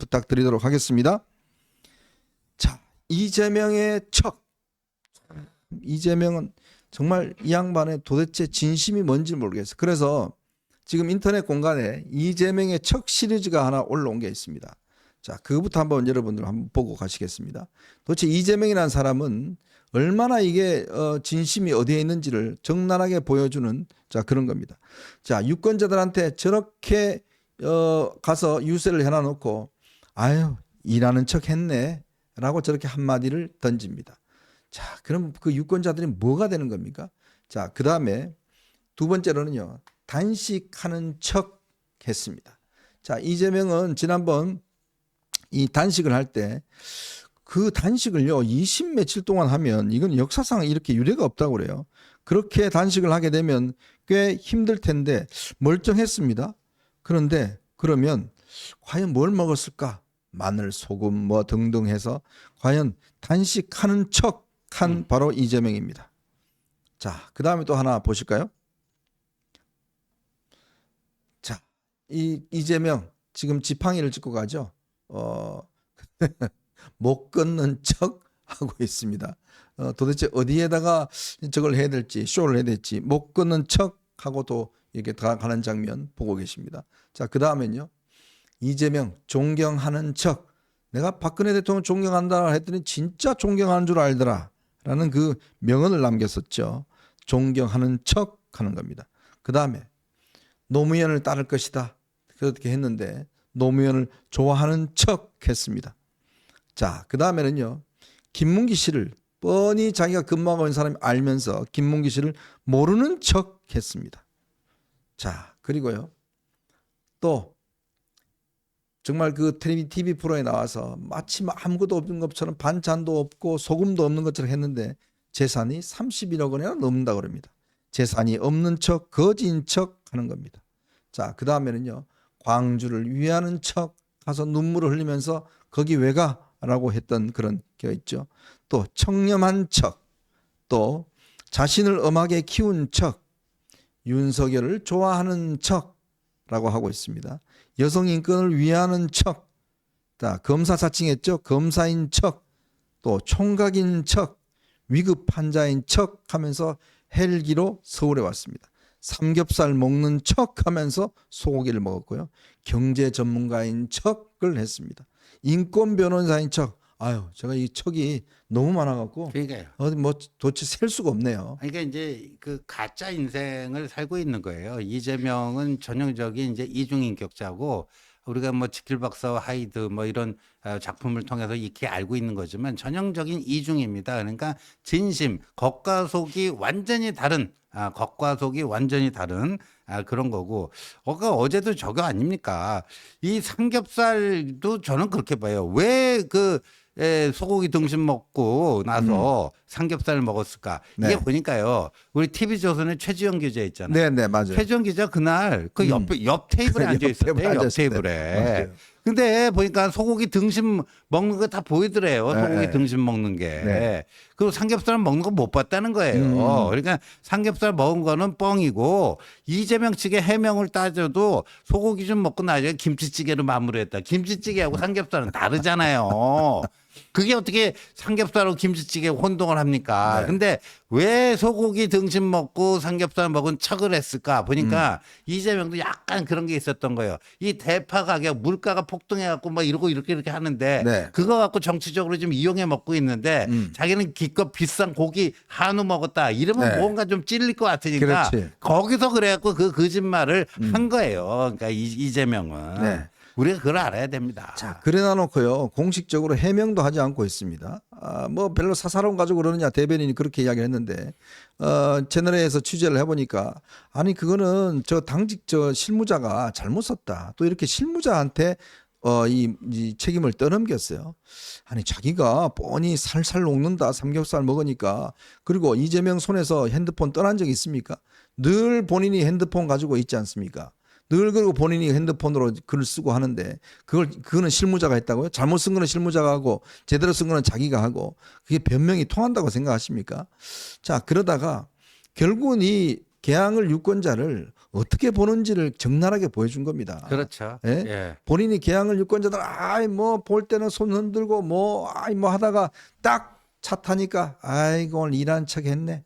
부탁드리도록 하겠습니다. 자, 이재명의 척. 이재명은 정말 이 양반의 도대체 진심이 뭔지 모르겠어요. 그래서 지금 인터넷 공간에 이재명의 척 시리즈가 하나 올라온 게 있습니다. 자, 그거부터 한번 여러분들 한번 보고 가시겠습니다. 도대체 이재명이라는 사람은 얼마나 이게 진심이 어디에 있는지를 적나라하게 보여주는 자 그런 겁니다. 자, 유권자들한테 저렇게 가서 유세를 해놔놓고 아유 일하는 척 했네 라고 저렇게 한마디를 던집니다. 자, 그럼 그 유권자들이 뭐가 되는 겁니까? 자, 그 다음에 두 번째로는요, 단식하는 척 했습니다. 자, 이재명은 지난번 이 단식을 할 때 그 단식을요 20 며칠 동안 하면 이건 역사상 이렇게 유례가 없다고 그래요. 그렇게 단식을 하게 되면 꽤 힘들 텐데 멀쩡했습니다. 그런데 그러면 과연 뭘 먹었을까? 마늘, 소금 뭐 등등 해서 과연 단식하는 척한 바로 이재명입니다. 자, 그 다음에 또 하나 보실까요? 자, 이재명 지금 지팡이를 짚고 가죠. 못 걷는 척 하고 있습니다. 도대체 어디에다가 저걸 해야 될지, 쇼를 해야 될지 못 걷는 척 하고도 이렇게 가는 장면 보고 계십니다. 자, 그 다음엔요, 이재명 존경하는 척. 내가 박근혜 대통령 존경한다 했더니 진짜 존경하는 줄 알더라 라는 그 명언을 남겼었죠. 존경하는 척 하는 겁니다. 그 다음에 노무현을 따를 것이다 그렇게 했는데 노무현을 좋아하는 척 했습니다. 자, 그 다음에는요, 김문기 씨를 뻔히 자기가 근무하고 있는 사람이 알면서 김문기 씨를 모르는 척 했습니다. 자, 그리고요, 또 정말 그 TV 프로에 나와서 마치 아무것도 없는 것처럼 반찬도 없고 소금도 없는 것처럼 했는데 재산이 31억 원이나 넘는다고 그럽니다. 재산이 없는 척, 거지인 척 하는 겁니다. 자, 그 다음에는요, 광주를 위하는 척 가서 눈물을 흘리면서 거기 왜 가? 라고 했던 그런 게 있죠. 또 청렴한 척, 또 자신을 엄하게 키운 척, 윤석열을 좋아하는 척라고 하고 있습니다. 여성 인권을 위하는 척, 검사 자칭했죠. 검사인 척, 또 총각인 척, 위급 환자인 척 하면서 헬기로 서울에 왔습니다. 삼겹살 먹는 척 하면서 소고기를 먹었고요. 경제 전문가인 척을 했습니다. 인권 변호사인 척. 아유, 제가 이 척이 너무 많아갖고. 그러니까요. 뭐 도대체 셀 수가 없네요. 그러니까 이제 그 가짜 인생을 살고 있는 거예요. 이재명은 전형적인 이제 이중인격자고 우리가 뭐 지킬 박사와 하이드 뭐 이런 작품을 통해서 익히 알고 있는 거지만 전형적인 이중입니다. 그러니까 진심, 겉과 속이 완전히 다른 겉과 속이 완전히 다른 그런 거고 어제도 저거 아닙니까? 이 삼겹살도 저는 그렇게 봐요. 왜 그 소고기 등심 먹고 나서 삼겹살을 먹었을까? 네. 이게 보니까요. 우리 TV조선에 최지영 기자 있잖아요. 네, 네, 맞아요. 최지영 기자 그날 그 옆 테이블에 앉아 있었대요. 옆 테이블에. 근데 보니까 소고기 등심 먹는 거 다 보이더래요. 소고기 네. 등심 먹는 게. 네. 그리고 삼겹살 먹는 거 못 봤다는 거예요. 그러니까 삼겹살 먹은 거는 뻥이고 이재명 측의 해명을 따져도 소고기 좀 먹고 나중에 김치찌개로 마무리했다. 김치찌개하고 삼겹살은 다르잖아요. 그게 어떻게 삼겹살하고 김치찌개 혼동을 합니까? 네. 근데 왜 소고기 등심 먹고 삼겹살 먹은 척을 했을까? 보니까 이재명도 약간 그런 게 있었던 거예요. 이 대파 가격, 물가가 폭등해갖고 막 이러고 이렇게 하는데 네. 그거 갖고 정치적으로 좀 이용해 먹고 있는데 자기는 기껏 비싼 고기 한우 먹었다. 이러면 네. 뭔가 좀 찔릴 것 같으니까 그렇지. 거기서 그래갖고 그 거짓말을 한 거예요. 그러니까 이재명은. 네. 우리가 그걸 알아야 됩니다. 자, 그래다 놓고요, 공식적으로 해명도 하지 않고 있습니다. 뭐 별로 사사로운 가지고 그러느냐 대변인이 그렇게 이야기를 했는데 채널A에서 취재를 해보니까 아니 그거는 저 당직 저 실무자가 잘못 썼다. 또 이렇게 실무자한테 이 책임을 떠넘겼어요. 아니 자기가 뻔히 살살 녹는다 삼겹살 먹으니까. 그리고 이재명 손에서 핸드폰 떠난 적이 있습니까? 늘 본인이 핸드폰 가지고 있지 않습니까? 늘 그리고 본인이 핸드폰으로 글을 쓰고 하는데 그거는 실무자가 했다고요? 잘못 쓴 거는 실무자가 하고 제대로 쓴 거는 자기가 하고 그게 변명이 통한다고 생각하십니까? 자, 그러다가 결국은 이 개항을 유권자를 어떻게 보는지를 적나라하게 보여준 겁니다. 그렇죠. 예? 예. 본인이 개항을 유권자들 아이 뭐 볼 때는 손 흔들고 뭐 아이 뭐 하다가 딱 차 타니까 아이고 오늘 일하는 척 했네.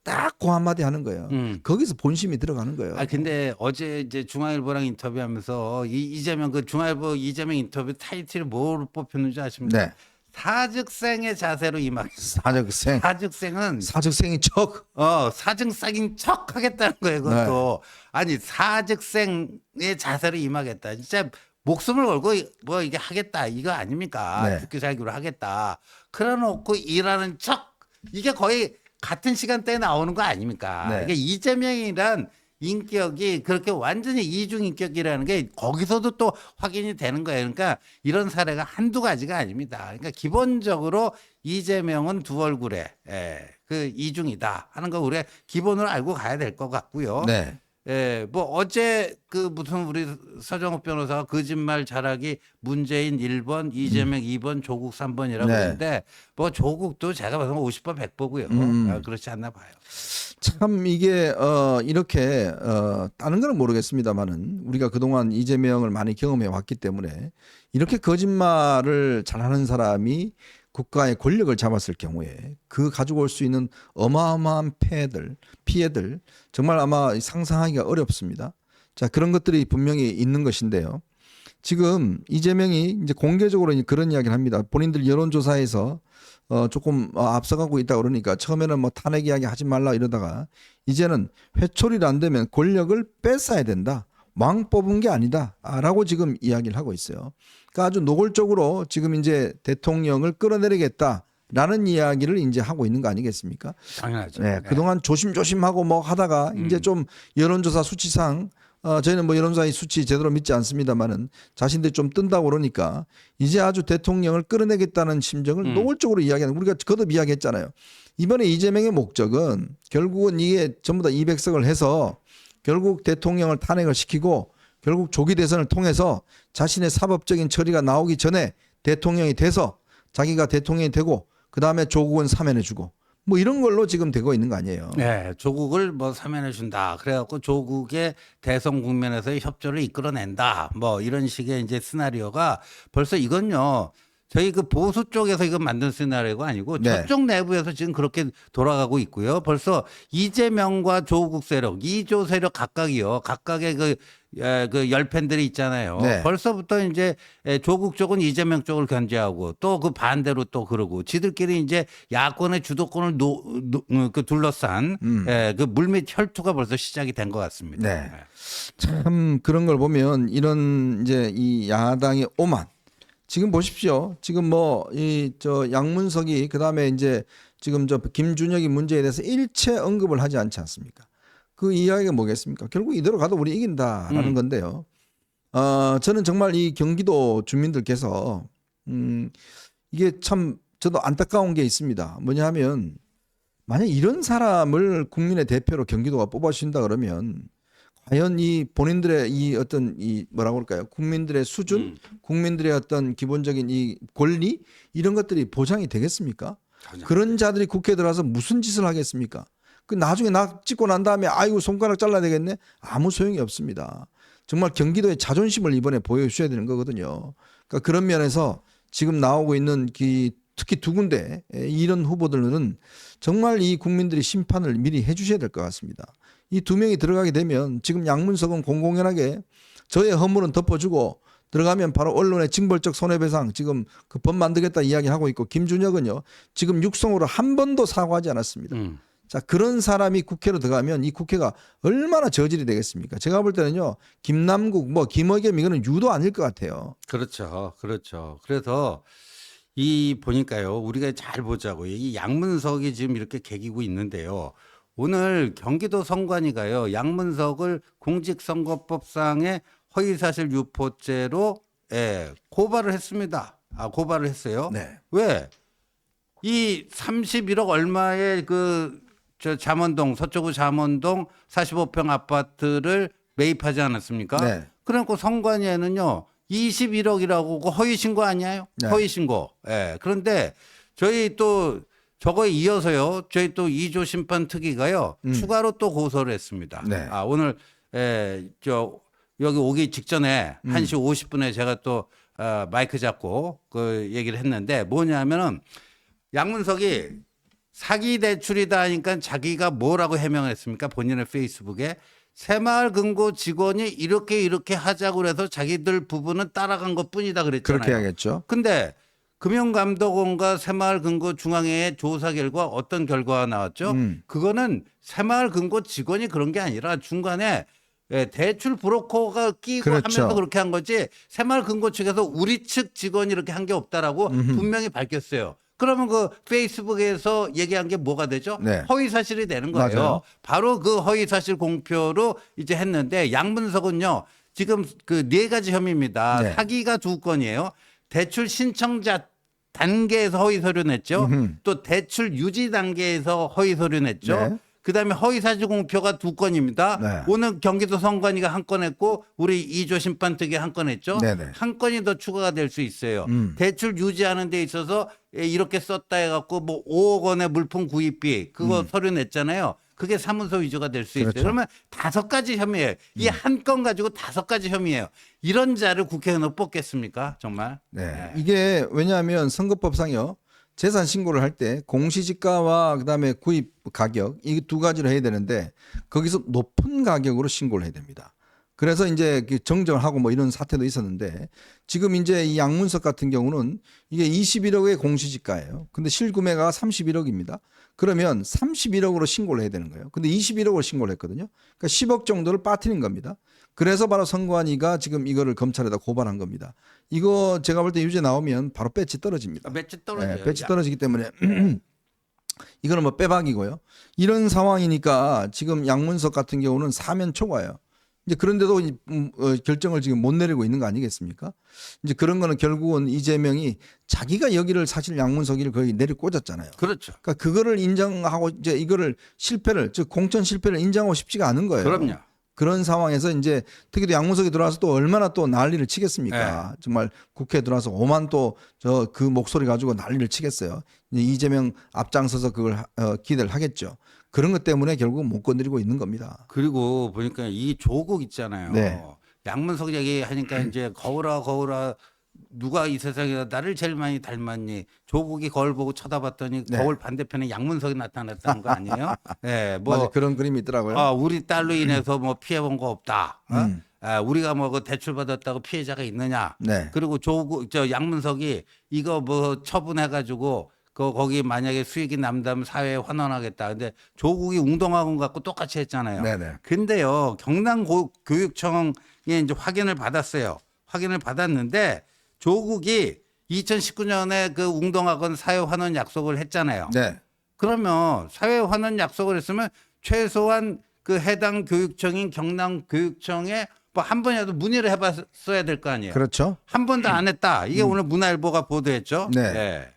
딱 그 한마디 하는 거예요. 거기서 본심이 들어가는 거예요. 근데 어제 이제 중앙일보랑 인터뷰하면서 이재명 그 중앙일보 이재명 인터뷰 타이틀이 뭐로 뽑혔는지 아십니까? 네. 사즉생의 자세로 임하겠다. 사적생. 사즉생은 사적생이 척. 사증싹인 척 하겠다는 거예요, 그것도. 아니, 사즉생의 자세로 임하겠다. 진짜 목숨을 걸고 뭐 이게 하겠다. 이거 아닙니까? 네. 죽기 살기로 하겠다. 그래 놓고 일하는 척. 이게 거의 같은 시간대에 나오는 거 아닙니까? 네. 이게 이재명이란 인격이 그렇게 완전히 이중 인격이라는 게 거기서도 또 확인이 되는 거예요. 그러니까 이런 사례가 한두 가지가 아닙니다. 그러니까 기본적으로 이재명은 두 얼굴의 그 이중이다 하는 거 우리가 기본으로 알고 가야 될 것 같고요. 네. 뭐 어제 그 무슨 우리 서정욱 변호사가 거짓말 잘하기 문재인 1번, 이재명 2번, 조국 3번이라고 네. 했는데 뭐 조국도 제가 봐서 50번 100보고요. 그렇지 않나 봐요. 참 이게 이렇게 다른 거는 모르겠습니다만은 우리가 그동안 이재명을 많이 경험해 왔기 때문에 이렇게 거짓말을 잘하는 사람이 국가의 권력을 잡았을 경우에 그 가지고 올 수 있는 어마어마한 피해들 정말 아마 상상하기가 어렵습니다. 자, 그런 것들이 분명히 있는 것인데요. 지금 이재명이 이제 공개적으로 그런 이야기를 합니다. 본인들 여론조사에서 조금 앞서가고 있다 그러니까 처음에는 뭐 탄핵 이야기 하지 말라 이러다가 이제는 회초리를 안 되면 권력을 뺏어야 된다. 왕 뽑은 게 아니다라고 지금 이야기를 하고 있어요. 그러니까 아주 노골적으로 지금 이제 대통령을 끌어내리겠다라는 이야기를 이제 하고 있는 거 아니겠습니까? 당연하죠. 네, 그동안 조심조심하고 뭐 하다가 이제 좀 여론조사 수치상 저희는 뭐 여론조사의 수치 제대로 믿지 않습니다만은 자신들이 좀 뜬다고 그러니까 이제 아주 대통령을 끌어내겠다는 심정을 노골적으로 이야기하는 우리가 거듭 이야기했잖아요. 이번에 이재명의 목적은 결국은 이게 전부 다 200석을 해서 결국 대통령을 탄핵을 시키고 결국 조기 대선을 통해서 자신의 사법적인 처리가 나오기 전에 대통령이 돼서 자기가 대통령이 되고 그다음에 조국은 사면해주고 뭐 이런 걸로 지금 되고 있는 거 아니에요. 네, 조국을 뭐 사면해 준다. 그래갖고 조국의 대선 국면에서의 협조를 이끌어낸다. 뭐 이런 식의 이제 시나리오가 벌써 이건요. 저희 그 보수 쪽에서 이거 만든 시나리오가 아니고 네. 저쪽 내부에서 지금 그렇게 돌아가고 있고요. 벌써 이재명과 조국 세력, 이조 세력 각각이요. 각각의 그 열팬들이 있잖아요. 네. 벌써부터 이제 조국 쪽은 이재명 쪽을 견제하고 또 그 반대로 또 그러고 지들끼리 이제 야권의 주도권을 그 둘러싼 그 물밑 혈투가 벌써 시작이 된 것 같습니다. 네. 참 그런 걸 보면 이런 이제 이 야당의 오만 지금 보십시오. 지금 뭐 이 저 양문석이 그다음에 이제 지금 저 김준혁이 문제에 대해서 일체 언급을 하지 않지 않습니까? 그 이야기가 뭐겠습니까? 결국 이대로 가도 우리 이긴다라는 건데요. 저는 정말 이 경기도 주민들께서 이게 참 저도 안타까운 게 있습니다. 뭐냐 하면 만약 이런 사람을 국민의 대표로 경기도가 뽑아주신다 그러면 과연 이 본인들의 이 어떤 이 뭐라고 할까요? 국민들의 수준, 국민들의 어떤 기본적인 이 권리 이런 것들이 보장이 되겠습니까? 그런 자들이 국회에 들어와서 무슨 짓을 하겠습니까? 그 나중에 나 찍고 난 다음에 아이고 손가락 잘라야 되겠네? 아무 소용이 없습니다. 정말 경기도의 자존심을 이번에 보여주셔야 되는 거거든요. 그러니까 그런 면에서 지금 나오고 있는 특히 두 군데 이런 후보들은 정말 이 국민들이 심판을 미리 해주셔야 될 것 같습니다. 이 두 명이 들어가게 되면 지금 양문석은 공공연하게 저의 허물은 덮어주고 들어가면 바로 언론의 징벌적 손해배상 지금 그 법 만들겠다 이야기하고 있고 김준혁은요 지금 육성으로 한 번도 사과하지 않았습니다. 자 그런 사람이 국회로 들어가면 이 국회가 얼마나 저질이 되겠습니까? 제가 볼 때는요 김남국 뭐 김의겸 이거는 유도 아닐 것 같아요. 그렇죠, 그렇죠. 그래서 이 보니까요 우리가 잘 보자고 이 양문석이 지금 이렇게 개기고 있는데요. 오늘 경기도 선관위가요 양문석을 공직선거법상의 허위사실 유포죄로 고발을 했습니다. 고발을 했어요. 네. 왜? 이 31억 얼마의 저 잠원동 서초구 잠원동 45평 아파트를 매입하지 않았습니까? 네. 그러니까 선관위에는요 21억이라고 허위 신고 아니에요? 네. 허위 신고. 그런데 저희 또 저거에 이어서요. 저희 또 이조 심판 특위가요. 추가로 또 고소를 했습니다. 네. 오늘 여기 오기 직전에 1시 50분에 제가 또 마이크 잡고 그 얘기를 했는데 뭐냐면은 양문석이 사기 대출이다 하니까 자기가 뭐라고 해명을 했습니까? 본인의 페이스북에 새마을금고 직원이 이렇게 하자고 그래서 자기들 부부는 따라간 것뿐이다 그랬잖아요. 그렇게 해야겠죠. 근데 금융감독원과 새마을금고 중앙회의 조사 결과 어떤 결과가 나왔죠? 그거는 새마을금고 직원이 그런 게 아니라 중간에 대출 브로커가 끼고 그렇죠. 하면서 그렇게 한 거지 새마을금고 측에서 우리 측 직원이 이렇게 한 게 없다라고 분명히 밝혔어요. 그러면 그 페이스북에서 얘기한 게 뭐가 되죠? 네. 허위 사실이 되는 거예요. 맞아요. 바로 그 허위 사실 공표로 이제 했는데 양문석은요. 지금 그 네 가지 혐의입니다. 네. 사기가 2건이에요. 대출 신청자 단계에서 허위 서류 냈죠. 또 대출 유지 단계에서 허위 서류 냈죠. 네. 그다음에 허위 사실 공표가 2건입니다. 네. 오늘 경기도 선관위가 한 건 했고 우리 이조 심판특위 한 건 했죠. 네네. 한 건이 더 추가가 될 수 있어요. 대출 유지하는 데 있어서 이렇게 썼다 해갖고 뭐 5억 원의 물품 구입비 그거 서류 냈잖아요. 그게 사문서 위조가 될 수 있어요. 그렇죠. 그러면 5가지 혐의예요. 이 한 건 가지고 5가지 혐의예요. 이런 자를 국회의원으로 뽑겠습니까? 정말? 네. 이게 왜냐하면 선거법상요. 재산 신고를 할 때 공시지가와 그다음에 구입 가격 이 두 가지를 해야 되는데 거기서 높은 가격으로 신고를 해야 됩니다. 그래서 이제 정정을 하고 뭐 이런 사태도 있었는데 지금 이제 이 양문석 같은 경우는 이게 21억의 공시지가예요. 근데 실구매가 31억입니다. 그러면 31억으로 신고를 해야 되는 거예요. 근데 21억으로 신고를 했거든요. 그러니까 10억 정도를 빠뜨린 겁니다. 그래서 바로 선관위가 지금 이거를 검찰에다 고발한 겁니다. 이거 제가 볼 때 유죄 나오면 바로 배치 떨어집니다. 배치 떨어져요. 네, 배치 떨어지기 때문에 이거는 뭐 빼박이고요. 이런 상황이니까 지금 양문석 같은 경우는 사면 초과예요. 이제 그런데도 결정을 지금 못 내리고 있는 거 아니겠습니까? 이제 그런 거는 결국은 이재명이 자기가 여기를 사실 양문석이를 거의 내리꽂았잖아요. 그렇죠. 그러니까 그거를 인정하고 이제 이거를 실패를 즉 공천 실패를 인정하고 싶지가 않은 거예요. 그럼요. 그런 상황에서 이제 특히도 양문석이 들어와서 또 얼마나 또 난리를 치겠습니까? 정말 국회에 들어와서 오만 또 저 그 목소리 가지고 난리를 치겠어요. 이제 이재명 앞장서서 그걸 기대를 하겠죠. 그런 것 때문에 결국 못 건드리고 있는 겁니다. 그리고 보니까 이 조국 있잖아요. 네. 양문석 얘기하니까 이제 거울아 누가 이 세상에 나를 제일 많이 닮았니? 조국이 거울 보고 쳐다봤더니 네. 거울 반대편에 양문석이 나타났다는 거 아니에요? 네, 뭐 맞아요. 그런 그림이 있더라고요. 우리 딸로 인해서 뭐 피해 본 거 없다. 우리가 뭐 그 대출 받았다고 피해자가 있느냐? 네. 그리고 양문석이 이거 뭐 처분해가지고 거기 만약에 수익이 남다면 사회에 환원하겠다. 근데 조국이 웅동학원 갖고 똑같이 했잖아요. 네네. 근데요 경남교육청에 이제 확인을 받았어요. 확인을 받았는데 조국이 2019년에 그 웅동학원 사회환원 약속을 했잖아요. 네. 그러면 사회환원 약속을 했으면 최소한 그 해당 교육청인 경남교육청에 뭐 한 번이라도 문의를 해봤어야 될 거 아니에요. 그렇죠. 한 번도 안 했다. 이게 오늘 문화일보가 보도했죠. 네.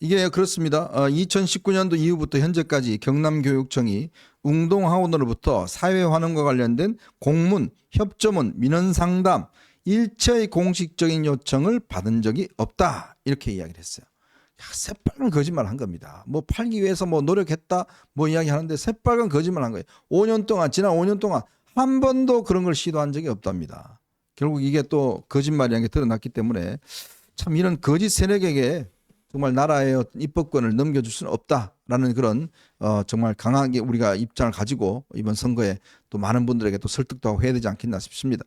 이게 그렇습니다. 2019년도 이후부터 현재까지 경남교육청이 웅동학원으로부터 사회환원과 관련된 공문, 협조문, 민원상담 일체의 공식적인 요청을 받은 적이 없다. 이렇게 이야기를 했어요. 새빨간 거짓말 한 겁니다. 뭐 팔기 위해서 뭐 노력했다 뭐 이야기하는데 새빨간 거짓말 한 거예요. 5년 동안 지난 5년 동안 한 번도 그런 걸 시도한 적이 없답니다. 결국 이게 또 거짓말이라는 게 드러났기 때문에 참 이런 거짓 세력에게 정말 나라의 어떤 입법권을 넘겨줄 수는 없다라는 그런 정말 강하게 우리가 입장을 가지고 이번 선거에 또 많은 분들에게 또 설득도 하고 해야 되지 않겠나 싶습니다.